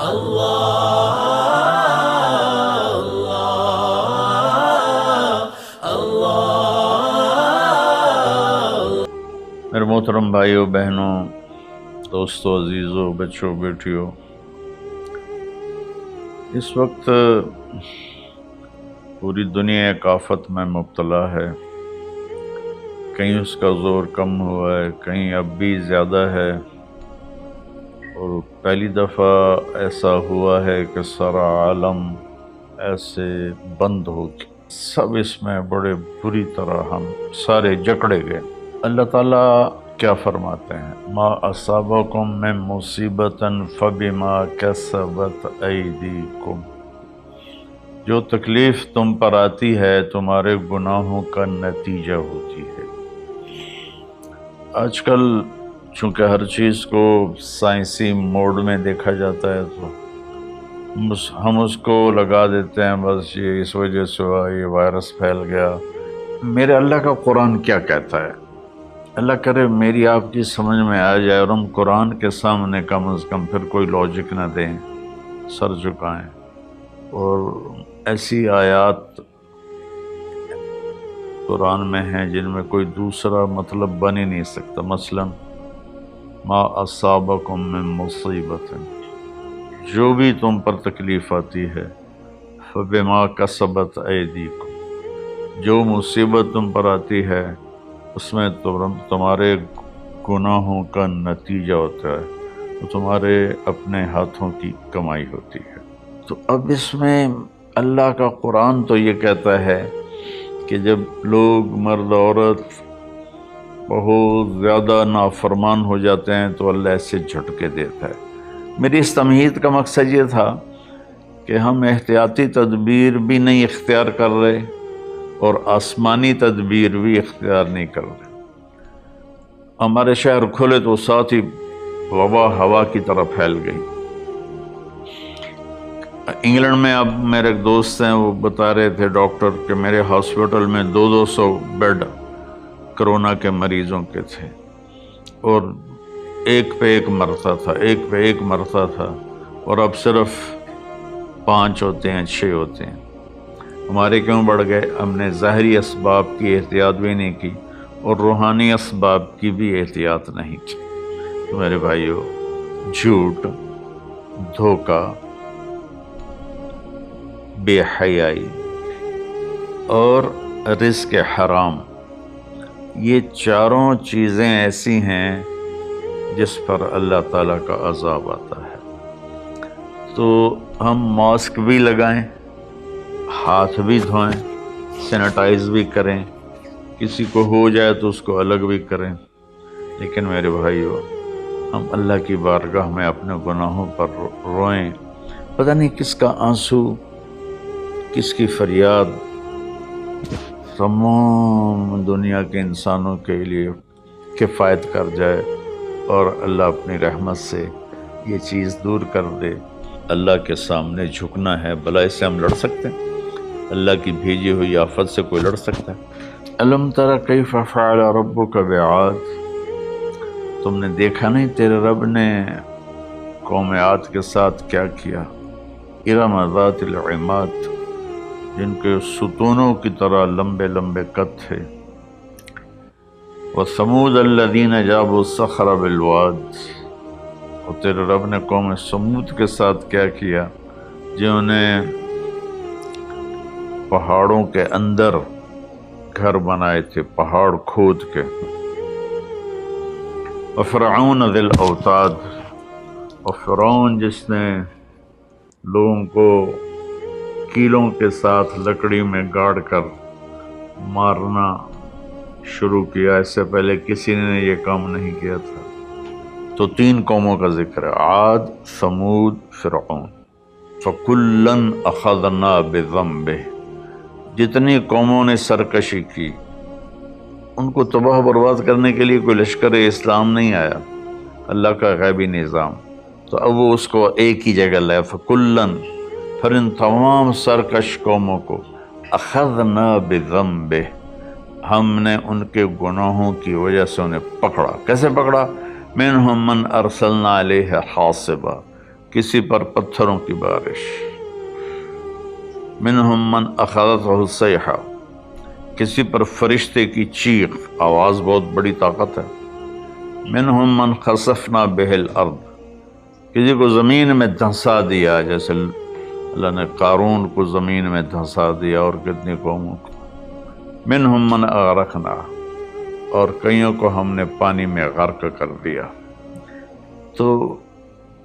میرے محترم بھائیوں بہنوں، دوستوں، عزیزوں، بچوں، بیٹیوں، اس وقت پوری دنیا ایک آفت میں مبتلا ہے۔ کہیں اس کا زور کم ہوا ہے، کہیں اب بھی زیادہ ہے، اور پہلی دفعہ ایسا ہوا ہے کہ سارا عالم ایسے بند ہو گیا۔ سب اس میں بڑے بری طرح ہم سارے جکڑے گئے۔ اللہ تعالیٰ کیا فرماتے ہیں؟ ما اصابکم من مصیبت فبما کسبت ایدیکم، جو تکلیف تم پر آتی ہے تمہارے گناہوں کا نتیجہ ہوتی ہے۔ آج کل چونکہ ہر چیز کو سائنسی موڈ میں دیکھا جاتا ہے تو ہم اس کو لگا دیتے ہیں، بس یہ اس وجہ سے ہوا، یہ وائرس پھیل گیا۔ میرے اللہ کا قرآن کیا کہتا ہے؟ اللہ کرے میری آپ کی سمجھ میں آ جائے اور ہم قرآن کے سامنے کم از کم پھر کوئی لاجک نہ دیں، سر جھکائیں، اور ایسی آیات قرآن میں ہیں جن میں کوئی دوسرا مطلب بن ہی نہیں سکتا۔ مثلا ما اصابکم من مصیبت، جو بھی تم پر تکلیف آتی ہے، فبما کسبت ایدیکم، جو مصیبت تم پر آتی ہے اس میں تمہارے گناہوں کا نتیجہ ہوتا ہے، وہ تمہارے اپنے ہاتھوں کی کمائی ہوتی ہے۔ تو اب اس میں اللہ کا قرآن تو یہ کہتا ہے کہ جب لوگ مرد عورت بہت زیادہ نافرمان ہو جاتے ہیں تو اللہ ایسے جھٹکے دیتا ہے۔ میری اس تمہید کا مقصد یہ تھا کہ ہم احتیاطی تدبیر بھی نہیں اختیار کر رہے اور آسمانی تدبیر بھی اختیار نہیں کر رہے۔ ہمارے شہر کھلے تو ساتھ ہی وبا ہوا کی طرح پھیل گئی۔ انگلینڈ میں اب میرے ایک دوست ہیں، وہ بتا رہے تھے ڈاکٹر کہ میرے ہاسپٹل میں 200 بیڈ کرونا کے مریضوں کے تھے، اور ایک پہ ایک مرتا تھا، ایک پہ ایک مرتا تھا، اور اب صرف 5 ہوتے ہیں، 6 ہوتے ہیں۔ ہمارے کیوں بڑھ گئے؟ ہم نے ظاہری اسباب کی احتیاط بھی نہیں کی اور روحانی اسباب کی بھی احتیاط نہیں کی۔ تو میرے بھائیو، جھوٹ، دھوکہ، بے حیائی اور رزق حرام، یہ چاروں چیزیں ایسی ہیں جس پر اللہ تعالیٰ کا عذاب آتا ہے۔ تو ہم ماسک بھی لگائیں، ہاتھ بھی دھوئیں، سینیٹائز بھی کریں، کسی کو ہو جائے تو اس کو الگ بھی کریں، لیکن میرے بھائیو، ہم اللہ کی بارگاہ میں اپنے گناہوں پر روئیں۔ پتہ نہیں کس کا آنسو، کس کی فریاد تمام دنیا کے انسانوں کے لیے کفایت کر جائے اور اللہ اپنی رحمت سے یہ چیز دور کر دے۔ اللہ کے سامنے جھکنا ہے۔ بھلا سے ہم لڑ سکتے ہیں؟ اللہ کی بھیجی ہوئی آفت سے کوئی لڑ سکتا ہے؟ الم تر کیف فعل ربک بعاد، تم نے دیکھا نہیں تیرے رب نے قوم عاد کے ساتھ کیا کیا؟ ارم ذات العماد، جن کے ستونوں کی طرح لمبے لمبے قد تھے۔ وثمود الذین جابوا الصخر بالواد، اور تیرے رب نے قوم سمود کے ساتھ کیا کیا؟ جنہوں نے پہاڑوں کے اندر گھر بنائے تھے، پہاڑ کھود کے۔ وفرعون ذی الاوتاد، اور فرعون جس نے لوگوں کو کیلوں کے ساتھ لکڑی میں گاڑ کر مارنا شروع کیا، اس سے پہلے کسی نے یہ کام نہیں کیا تھا۔ تو 3 قوموں کا ذکر ہے، عاد، ثمود، فرعون۔ فَكُلًّا أَخَذْنَا بِذَنبِهِ، جتنی قوموں نے سرکشی کی، ان کو تباہ برباد کرنے کے لیے کوئی لشکر اسلام نہیں آیا، اللہ کا غیبی نظام۔ تو اب وہ اس کو ایک ہی جگہ لائے، فَكُلًّا، پھر ان تمام سرکش قوموں کو اخذنا بذنبہ، ہم نے ان کے گناہوں کی وجہ سے انہیں پکڑا۔ کیسے پکڑا؟ منہم من ارسلنا علیہ حاصبا، کسی پر پتھروں کی بارش، منہم من اخذتہ الصیحہ، کسی پر فرشتے کی چیخ، آواز بہت بڑی طاقت ہے، منہم من خسفنا بہ الارض، کسی کو زمین میں دھنسا دیا، جیسے اللہ نے قارون کو زمین میں دھنسا دیا اور کتنی قوموں کو، منہم من اغرقنا، اور کئیوں کو ہم نے پانی میں غرق کر دیا۔ تو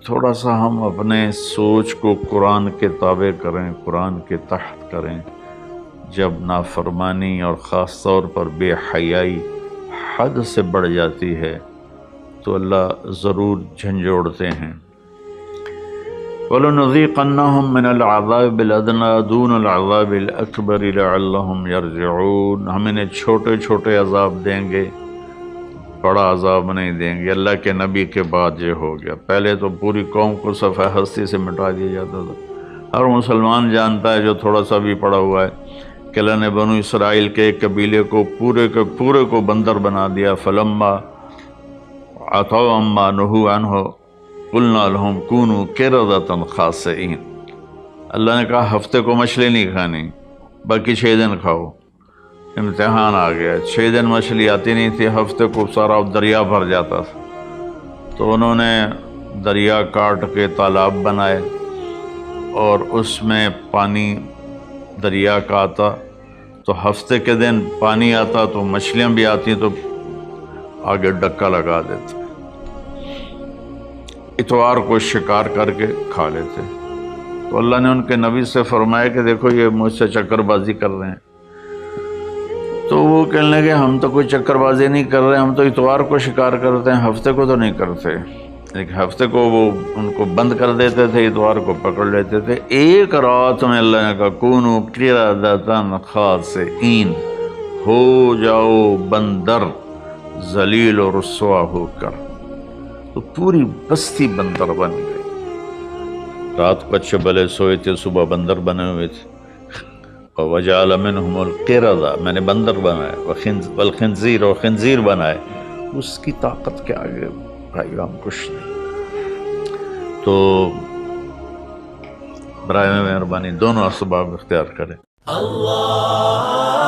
تھوڑا سا ہم اپنے سوچ کو قرآن کے تابع کریں، قرآن کے تحت کریں۔ جب نافرمانی اور خاص طور پر بے حیائی حد سے بڑھ جاتی ہے تو اللہ ضرور جھنجھوڑتے ہیں۔ وَلَنُذِيقَنَّهُم مِّنَ الْعَذَابِ الْأَدْنَىٰ دُونَ الْعَذَابِ الْأَكْبَرِ لَعَلَّهُمْ يَرْجِعُونَ، ہم انہیں چھوٹے چھوٹے عذاب دیں گے، بڑا عذاب نہیں دیں گے۔ اللہ کے نبی کے بعد یہ ہو گیا، پہلے تو پوری قوم کو صفحہ ہستی سے مٹا دیا جاتا تھا۔ ہر مسلمان جانتا ہے جو تھوڑا سا بھی پڑا ہوا ہے کہ اللہ نے بنو اسرائیل کے ایک قبیلے کو پورے کو بندر بنا دیا۔ فَلَمَّا عَتَوْا عَمَّا نُهُوا عَنْهُ قُلْنَا لَهُمْ كُونُوا قِرَدَةً خَاسِئِينَ، اللہ نے کہا ہفتے کو مچھلی نہیں کھانی، باقی 6 دن کھاؤ۔ امتحان آ گیا، 6 دن مچھلی آتی نہیں تھی، ہفتے کو سارا دریا بھر جاتا تھا، تو انہوں نے دریا کاٹ کے تالاب بنائے اور اس میں پانی دریا کا آتا، تو ہفتے کے دن پانی آتا تو مچھلیاں بھی آتی تو آگے ڈکا لگا دیتے، اتوار کو شکار کر کے کھا لیتے۔ تو اللہ نے ان کے نبی سے فرمایا کہ دیکھو یہ مجھ سے چکر بازی کر رہے ہیں، تو وہ کہنے لگے ہم تو کوئی چکر بازی نہیں کر رہے، ہم تو اتوار کو شکار کرتے ہیں، ہفتے کو تو نہیں کرتے۔ لیکن ہفتے کو وہ ان کو بند کر دیتے تھے، اتوار کو پکڑ لیتے تھے۔ ایک رات میں اللہ نے کہا کونوا قردۃ خاسئین، ہو جاؤ بندر ذلیل و رسوا ہو کر، تو پوری بستی بندر بن گئی۔ رات کو اچھے بھلے سوئے تھے، صبح بندر بنے ہوئے تھے۔ وَجَعَلَ مِنْهُمُ الْقِرَدَةَ، میں نے بندر بنائے، وَالْخِنْزِيرَ اور خنزیر بنائے، اس کی طاقت کے آگے بھائی ہم کچھ نہیں۔ تو برائے مہربانی دونوں اسباب اختیار کریں۔ اللہ